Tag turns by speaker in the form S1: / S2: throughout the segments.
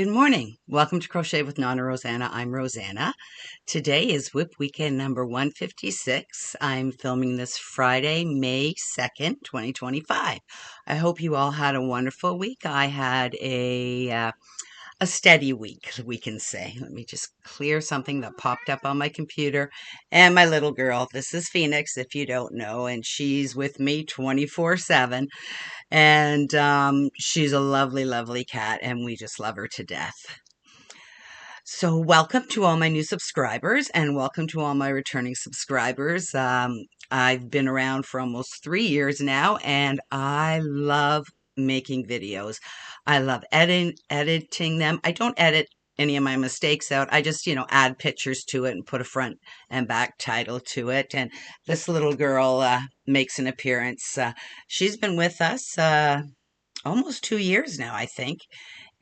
S1: Good morning. Welcome to Crochet with Nonna Rosanna. I'm Rosanna. Today is Whip Weekend number 156. I'm filming this Friday, May 2nd, 2025. I hope you all had a wonderful week. I had a steady week, we can say. Let me just clear something that popped up on my computer. And my little girl, this is Phoenix, if you don't know, and she's with me 24/7. And she's a lovely, lovely cat, and we just love her to death. So, welcome to all my new subscribers, and welcome to all my returning subscribers. I've been around for almost 3 years now, and I love making videos. I love editing them. I don't edit any of my mistakes out. I just, add pictures to it and put a front and back title to it. And this little girl makes an appearance. She's been with us almost 2 years now, I think.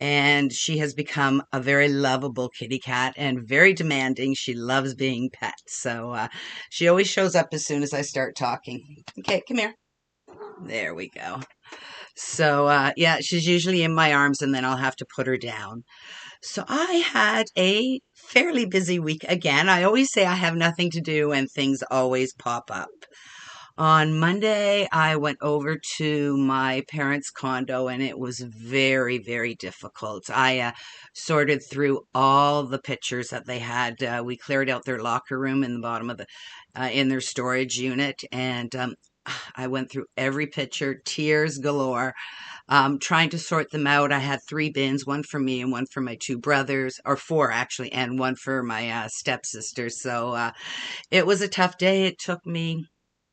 S1: And she has become a very lovable kitty cat and very demanding. She loves being pet. So she always shows up as soon as I start talking. Okay, come here. There we go. So yeah, she's usually in my arms and then I'll have to put her down. So I had a fairly busy week again. I always say I have nothing to do and things always pop up. On Monday, I went over to my parents' condo and it was very, very difficult. I sorted through all the pictures that they had. We cleared out their locker room in the bottom of in their storage unit, and I went through every picture, tears galore, trying to sort them out. I had 3 bins, one for me and one for my 2 brothers, or 4 actually, and one for my stepsister. So it was a tough day. It took me,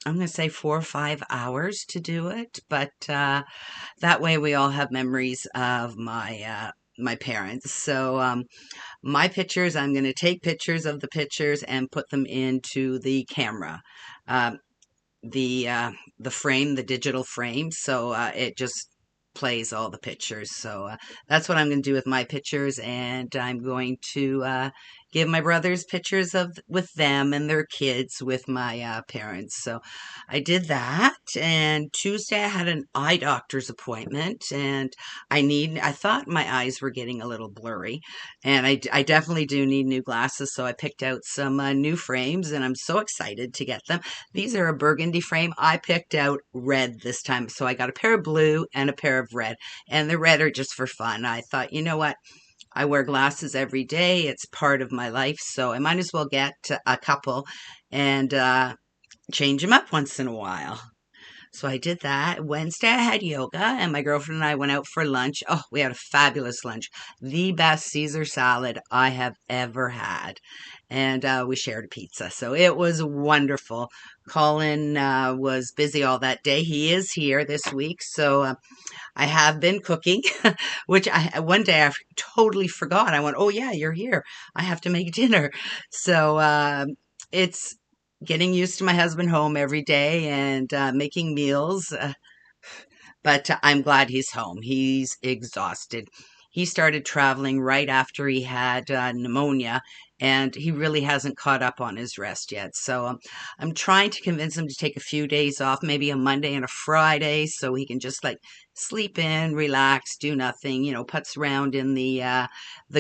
S1: I'm going to say, 4 or 5 hours to do it, but that way we all have memories of my parents. So my pictures, I'm going to take pictures of the pictures and put them into the camera, um, the frame, the digital frame. So it just plays all the pictures. So that's what I'm going to do with my pictures, and I'm going to give my brothers pictures of with them and their kids with my parents. So I did that, and Tuesday I had an eye doctor's appointment, and I thought my eyes were getting a little blurry, and I definitely do need new glasses. So I picked out some new frames, and I'm so excited to get them. These are a burgundy frame. I picked out red this time. So I got a pair of blue and a pair of red. And the red are just for fun. I thought, you know what? I wear glasses every day. It's part of my life. So I might as well get a couple and change them up once in a while. So I did that. Wednesday, I had yoga, and my girlfriend and I went out for lunch. Oh, we had a fabulous lunch. The best Caesar salad I have ever had. And we shared a pizza. So it was wonderful. Colin was busy all that day. He is here this week. So I have been cooking, which one day I totally forgot. I went, oh, yeah, you're here. I have to make dinner. So it's getting used to my husband home every day and making meals. But I'm glad he's home. He's exhausted. He started traveling right after he had pneumonia, and he really hasn't caught up on his rest yet. So I'm trying to convince him to take a few days off, maybe a Monday and a Friday, so he can just like sleep in, relax, do nothing, putz around in the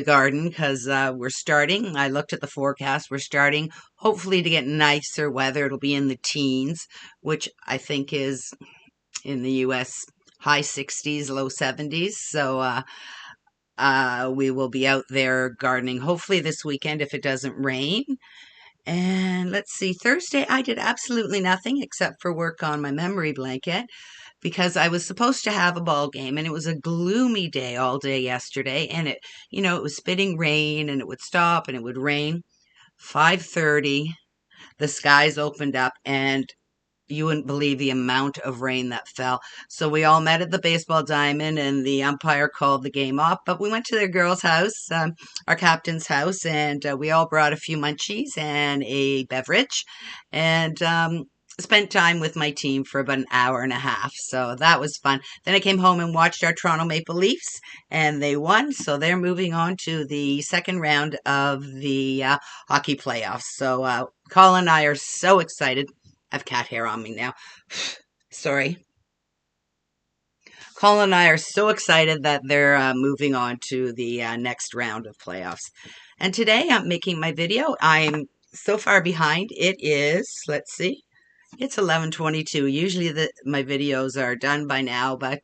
S1: garden, because we're starting. I looked at the forecast. We're starting hopefully to get nicer weather. It'll be in the teens, which I think is in the US high 60s, low 70s. So we will be out there gardening hopefully this weekend if it doesn't rain. And let's see, Thursday I did absolutely nothing except for work on my memory blanket, because I was supposed to have a ball game, and it was a gloomy day all day yesterday, and it was spitting rain, and it would stop and it would rain. 5:30, the skies opened up, and you wouldn't believe the amount of rain that fell. So we all met at the baseball diamond, and the umpire called the game off. But we went to the girls' house, our captain's house, and we all brought a few munchies and a beverage, and spent time with my team for about an hour and a half. So that was fun. Then I came home and watched our Toronto Maple Leafs, and they won. So they're moving on to the second round of the hockey playoffs. So Colin and I are so excited. I have cat hair on me now. Sorry. Colin and I are so excited that they're moving on to the next round of playoffs. And today I'm making my video. I'm so far behind. It is, let's see, it's 11:22. Usually my videos are done by now, but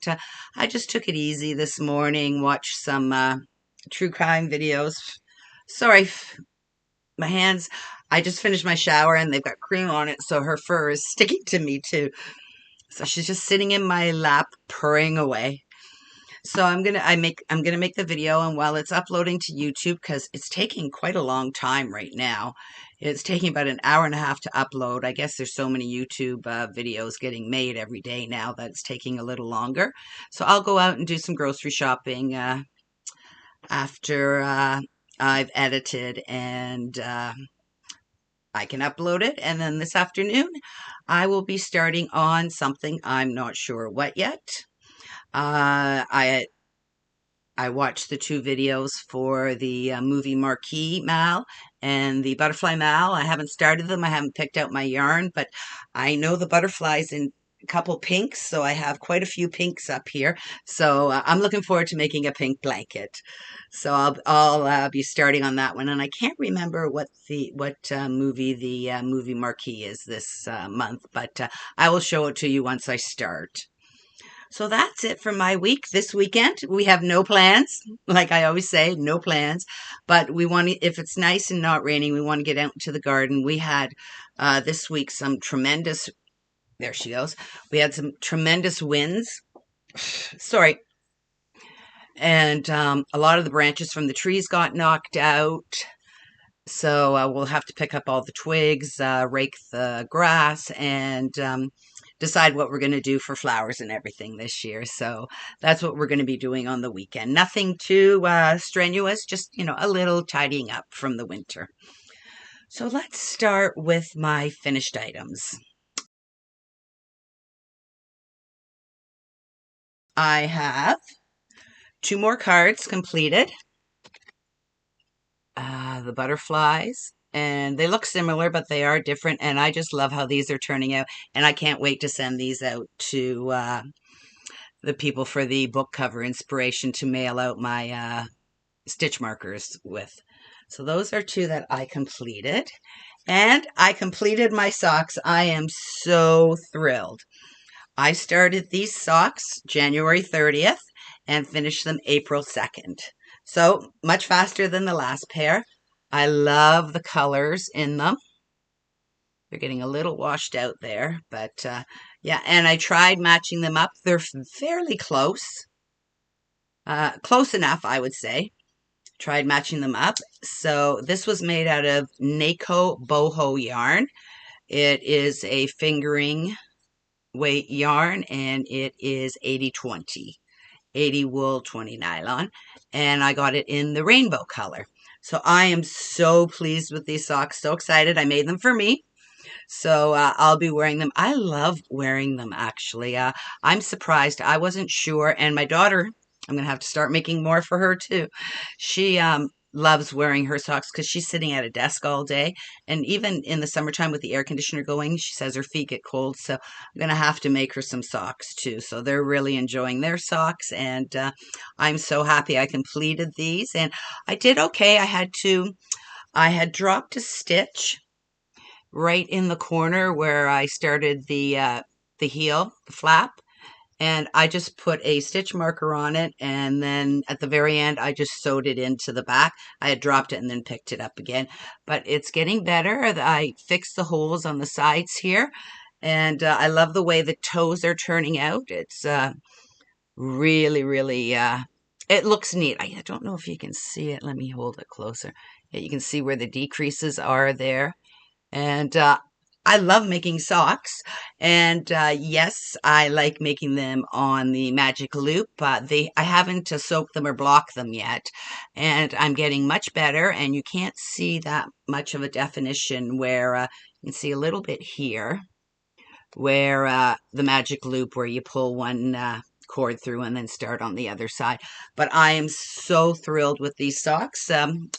S1: I just took it easy this morning, watched some true crime videos. Sorry, my hands, I just finished my shower and they've got cream on it, so her fur is sticking to me too. So she's just sitting in my lap, purring away. So I'm gonna make the video, and while it's uploading to YouTube, because it's taking quite a long time right now, it's taking about an hour and a half to upload. I guess there's so many YouTube videos getting made every day now that it's taking a little longer. So I'll go out and do some grocery shopping after I've edited and I can upload it. And then this afternoon, I will be starting on something. I'm not sure what yet. I watched the two videos for the movie Marquee Mal and the Butterfly Mal. I haven't started them. I haven't picked out my yarn, but I know the butterflies in a couple pinks, so I have quite a few pinks up here. So I'm looking forward to making a pink blanket. So I'll be starting on that one, and I can't remember what movie the movie Marquee is this month, but I will show it to you once I start. So that's it for my week. This weekend, we have no plans. Like I always say, no plans. But we want to, if it's nice and not raining, we want to get out into the garden. We had this week some tremendous, there she goes. We had some tremendous winds. Sorry. And a lot of the branches from the trees got knocked out. So we'll have to pick up all the twigs, rake the grass, and decide what we're going to do for flowers and everything this year. So that's what we're going to be doing on the weekend. Nothing too strenuous, just, a little tidying up from the winter. So let's start with my finished items. I have 2 more cards completed. The butterflies, and they look similar, but they are different, and I just love how these are turning out, and I can't wait to send these out to the people for the book cover inspiration to mail out my stitch markers with. So those are 2 that I completed, and I completed my socks. I am so thrilled. I started these socks January 30th and finished them April 2nd. So much faster than the last pair. I love the colors in them. They're getting a little washed out there, but yeah, and I tried matching them up. They're fairly close. Close enough, I would say. Tried matching them up. So this was made out of Nako boho yarn. It is a fingering weight yarn, and it is 80/20. 80 wool, 20 nylon, and I got it in the rainbow color. So I am so pleased with these socks, so excited. I made them for me. So I'll be wearing them. I love wearing them, actually. I'm surprised. I wasn't sure. And my daughter, I'm going to have to start making more for her, too. She loves wearing her socks because she's sitting at a desk all day. And even in the summertime with the air conditioner going, she says her feet get cold. So I'm going to have to make her some socks, too. So they're really enjoying their socks. And I'm so happy I completed these. And I did okay. I had dropped a stitch right in the corner where I started the heel, the flap, and I just put a stitch marker on it, and then at the very end I just sewed it into the back. I had dropped it and then picked it up again, but it's getting better. I fixed the holes on the sides here, and I love the way the toes are turning out. It's really it looks neat. I don't know if you can see it. Let me hold it closer. Yeah, you can see where the decreases are there. And I love making socks. And yes, I like making them on the magic loop. I haven't soaked them or blocked them yet. And I'm getting much better. And you can't see that much of a definition where you can see a little bit here where the magic loop where you pull one cord through and then start on the other side. But I am so thrilled with these socks.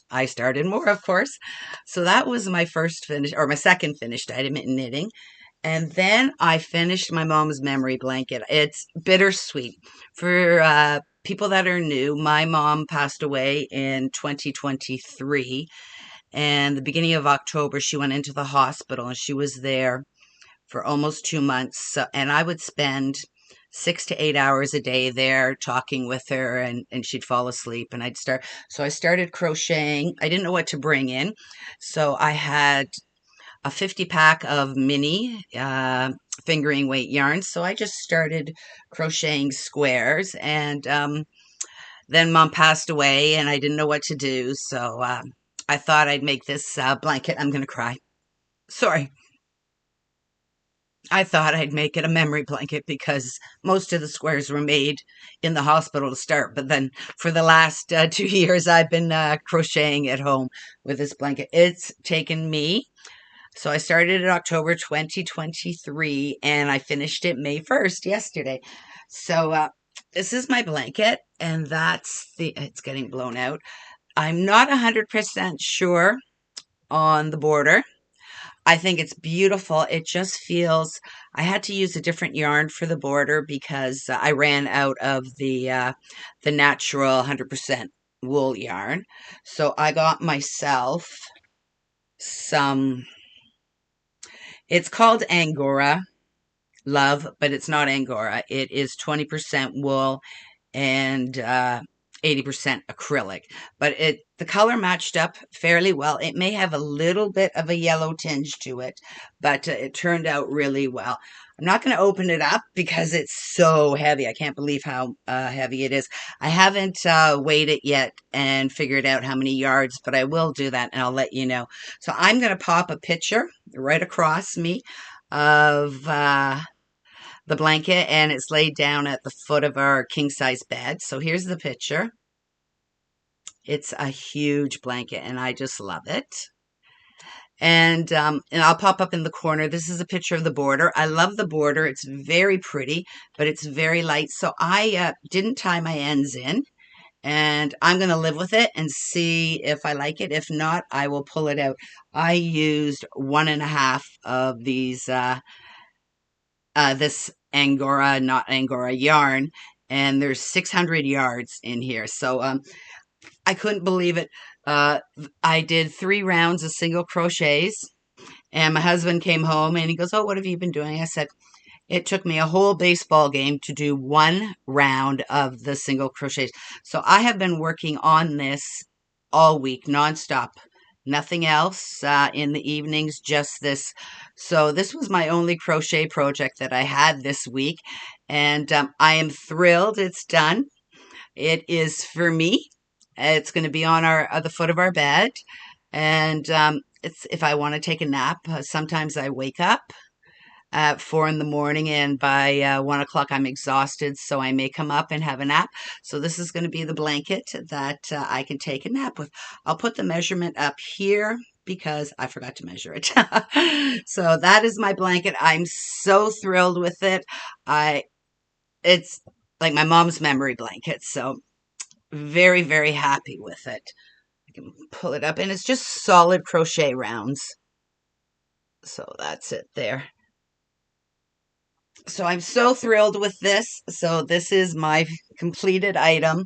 S1: I started more, of course. So that was my first finish, or my second finished item in knitting. And then I finished my mom's memory blanket. It's bittersweet. For people that are new, my mom passed away in 2023. And the beginning of October, she went into the hospital and she was there for almost 2 months. So, and I would spend 6 to 8 hours a day there talking with her, and she'd fall asleep and I'd start. So I started crocheting. I didn't know what to bring in. So I had a 50 pack of mini fingering weight yarns. So I just started crocheting squares, and then mom passed away and I didn't know what to do. So I thought I'd make this blanket. I'm going to cry. Sorry. I thought I'd make it a memory blanket because most of the squares were made in the hospital to start. But then for the last 2 years, I've been crocheting at home with this blanket. It's taken me. So I started in October 2023 and I finished it May 1st, yesterday. So this is my blanket, and it's getting blown out. I'm not 100% sure on the border. I think it's beautiful. It just feels, I had to use a different yarn for the border because I ran out of the natural 100% wool yarn. So I got myself some, it's called Angora Love, but it's not Angora. It is 20% wool and 80% acrylic. But the color matched up fairly well. It may have a little bit of a yellow tinge to it, but it turned out really well. I'm not going to open it up because it's so heavy. I can't believe how heavy it is. I haven't weighed it yet and figured out how many yards, but I will do that and I'll let you know. So I'm going to pop a picture right across me of the blanket, and it's laid down at the foot of our king size bed. So here's the picture. It's a huge blanket and I just love it. And I'll pop up in the corner. This is a picture of the border. I love the border. It's very pretty, but it's very light. So I didn't tie my ends in, and I'm going to live with it and see if I like it. If not, I will pull it out. I used 1.5 of these this Angora, not Angora yarn, and there's 600 yards in here. So I couldn't believe it. I did 3 rounds of single crochets, and my husband came home and he goes, "Oh, what have you been doing?" I said, "It took me a whole baseball game to do 1 round of the single crochets." So I have been working on this all week, nonstop. Nothing else in the evenings, just this. So this was my only crochet project that I had this week, and I am thrilled it's done. It is for me. It's going to be on the foot of our bed, and it's if I want to take a nap. Sometimes I wake up at 4 in the morning, and by 1 o'clock I'm exhausted, so I may come up and have a nap. So this is going to be the blanket that I can take a nap with. I'll put the measurement up here because I forgot to measure it. So that is my blanket. I'm so thrilled with it. It's like my mom's memory blanket, so very, very happy with it. I can pull it up, and it's just solid crochet rounds. So that's it there. So I'm so thrilled with this. So this is my completed item.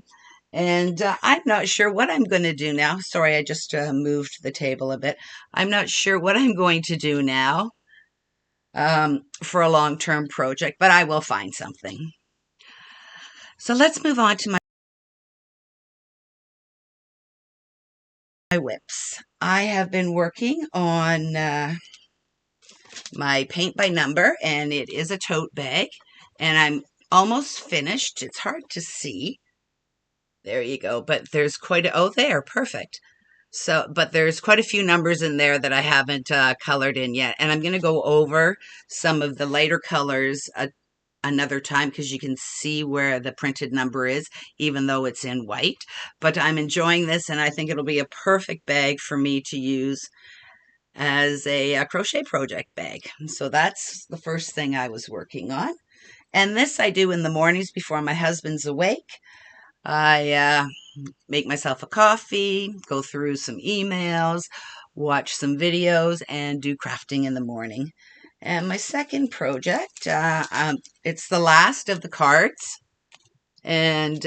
S1: And I'm not sure what I'm going to do now. Sorry, I just moved the table a bit. I'm not sure what I'm going to do now for a long-term project, but I will find something. So let's move on to my whips. I have been working on my paint by number, and it is a tote bag, and I'm almost finished. It's hard to see. There you go. But there's oh, there, perfect. So, but there's quite a few numbers in there that I haven't colored in yet. And I'm going to go over some of the lighter colors another time because you can see where the printed number is, even though it's in white. But I'm enjoying this, and I think it'll be a perfect bag for me to use as a crochet project bag. So that's the first thing I was working on. And this I do in the mornings before my husband's awake. I make myself a coffee, go through some emails, watch some videos, and do crafting in the morning. And my second project, it's the last of the cards, and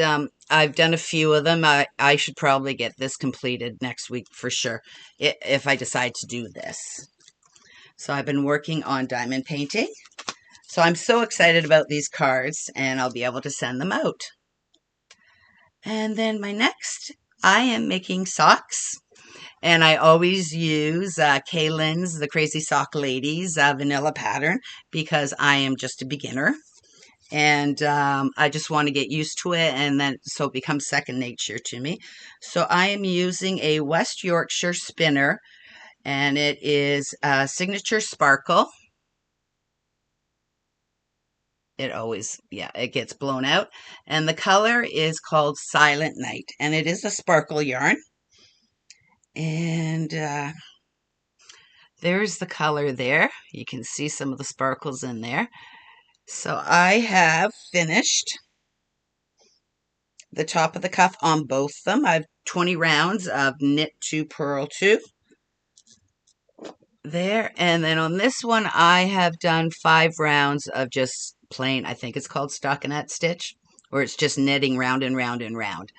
S1: I've done a few of them. I should probably get this completed next week for sure, if I decide to do this. So I've been working on diamond painting. So I'm so excited about these cards, and I'll be able to send them out. And then my next, I am making socks. And I always use Kaylin's The Crazy Sock Ladies vanilla pattern because I am just a beginner. And I just want to get used to it, and then so it becomes second nature to me. So I am using a West Yorkshire spinner, and it is a Signature Sparkle. It always, yeah, it gets blown out. And the color is called Silent Night, and it is a sparkle yarn. And there's the color there. You can see some of the sparkles in there. So I have finished the top of the cuff on both of them. I have 20 rounds of knit 2, purl 2 there. And then on this one, I have done 5 rounds of just plain, I think it's called stockinette stitch, where it's just knitting round and round and round.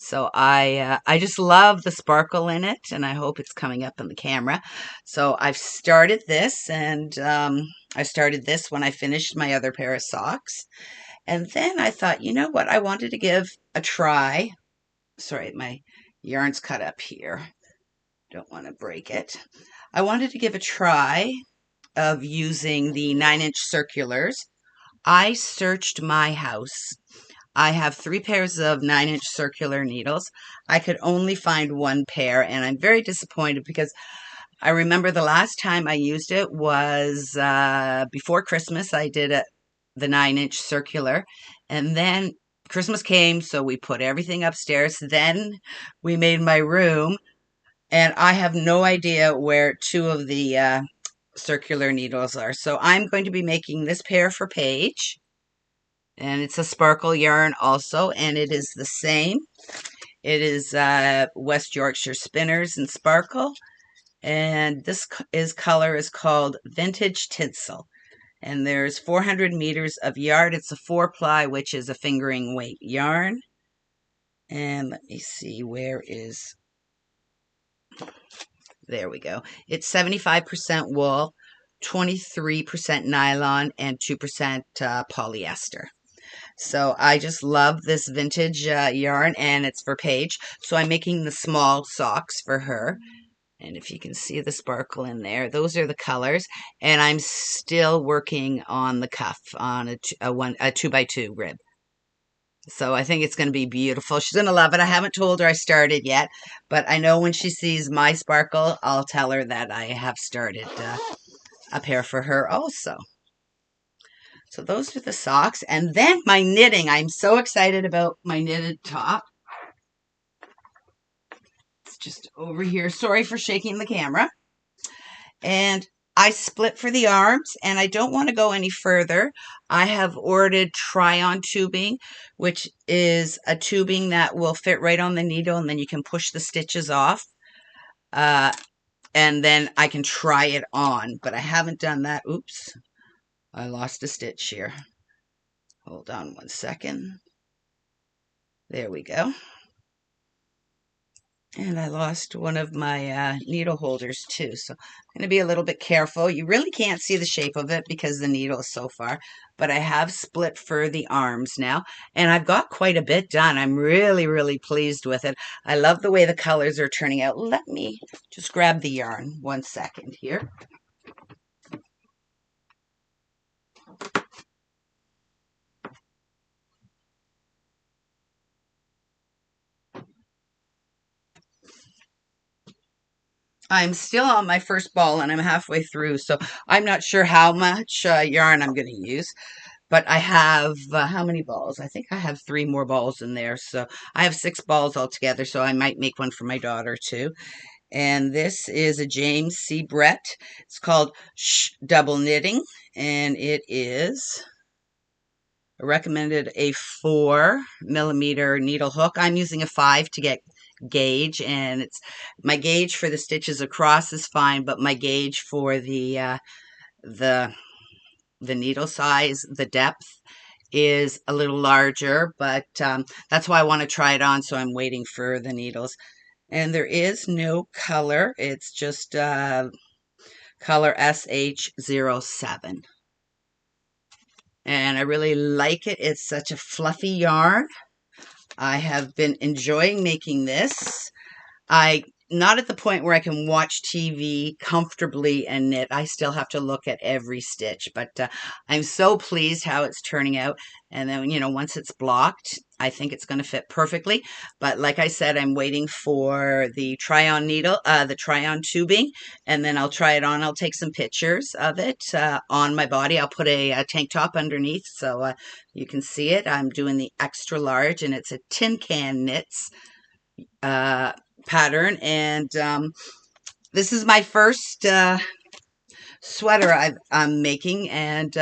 S1: So I just love the sparkle in it, and I hope it's coming up on the camera. So I've started this, and I started this when I finished my other pair of socks. And then I thought, you know what? I wanted to give a try. Sorry, my yarn's cut up here. Don't want to break it. I wanted to give a try of using the 9-inch circulars. I searched my house. I have 3 pairs of 9-inch circular needles. I could only find 1 pair, and I'm very disappointed because I remember the last time I used it was before Christmas. I did the 9-inch circular, and then Christmas came, so we put everything upstairs. Then we made my room, and I have no idea where 2 of the circular needles are. So I'm going to be making this pair for Paige. And it's a sparkle yarn also, and it is the same. It is West Yorkshire Spinners and Sparkle, and this color is called Vintage Tinsel. And there's 400 meters of yarn. It's a 4-ply, which is a fingering weight yarn. And let me see, where is... There we go. It's 75% wool, 23% nylon, and 2% polyester. So I just love this vintage yarn, and it's for Paige. So I'm making the small socks for her. And if you can see the sparkle in there, those are the colors. And I'm still working on the cuff on a 2x2 rib. So I think it's going to be beautiful. She's going to love it. I haven't told her I started yet, but I know when she sees my sparkle, I'll tell her that I have started a pair for her also. So those are the socks. And then my knitting. I'm so excited about my knitted top. It's just over here. Sorry for shaking the camera. And I split for the arms, and I don't want to go any further. I have ordered try-on tubing, which is a tubing that will fit right on the needle, and then you can push the stitches off. And then I can try it on, but I haven't done that. Oops. I lost a stitch here. Hold on 1 second. There we go. And I lost one of my needle holders too, so I'm going to be a little bit careful. You really can't see the shape of it because the needle is so far, but I have split for the arms now, and I've got quite a bit done. I'm really, really pleased with it. I love the way the colors are turning out. Let me just grab the yarn 1 second here. I'm still on my first ball, and I'm halfway through, so I'm not sure how much yarn I'm going to use. But I have, how many balls? I think I have 3 more balls in there. So I have 6 balls altogether, so I might make one for my daughter too. And this is a James C. Brett. It's called Double Knitting, and it is recommended a 4mm needle hook. I'm using a 5 to get gauge, and it's my gauge for the stitches across is fine, but my gauge for the the the needle size, the depth is a little larger, but that's why I want to try it on, so I'm waiting for the needles. And there is no color. It's just color SH07. And I really like it. It's such a fluffy yarn. I have been enjoying making this. I not at the point where I can watch TV comfortably and knit. I still have to look at every stitch, but I'm so pleased how it's turning out. And then, once it's blocked, I think it's going to fit perfectly. But like I said, I'm waiting for the try-on needle, the try-on tubing, and then I'll try it on. I'll take some pictures of it on my body. I'll put a tank top underneath so you can see it. I'm doing the extra large, and it's a tin can knits pattern, and this is my first sweater I'm making, and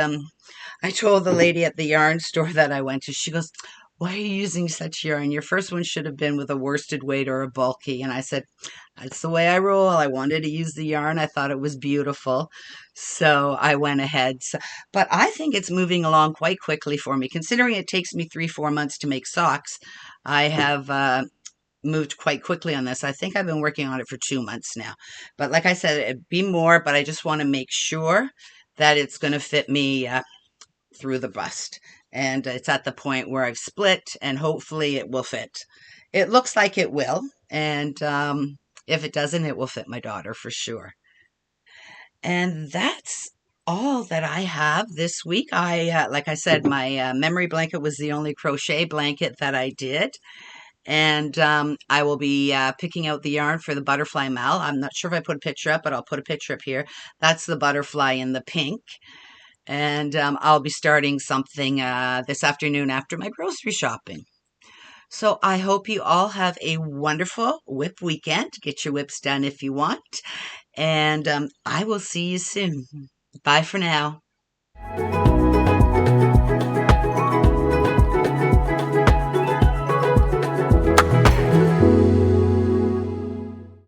S1: I told the lady at the yarn store that I went to, she goes, "Why are you using such yarn? Your first one should have been with a worsted weight or a bulky." And I said, "That's the way I roll. I wanted to use the yarn. I thought it was beautiful, so I went ahead." But I think it's moving along quite quickly for me, considering it takes me 3-4 months to make socks. I have moved quite quickly on this. I think I've been working on it for 2 months now. But like I said, it'd be more, but I just want to make sure that it's going to fit me through the bust. And it's at the point where I've split, and hopefully it will fit. It looks like it will. And if it doesn't, it will fit my daughter for sure. And that's all that I have this week. Like I said, my memory blanket was the only crochet blanket that I did. And I will be picking out the yarn for the butterfly mal. I'm not sure if I put a picture up, but I'll put a picture up here. That's the butterfly in the pink. And I'll be starting something this afternoon after my grocery shopping. So I hope you all have a wonderful whip weekend. Get your whips done if you want. And I will see you soon. Bye for now.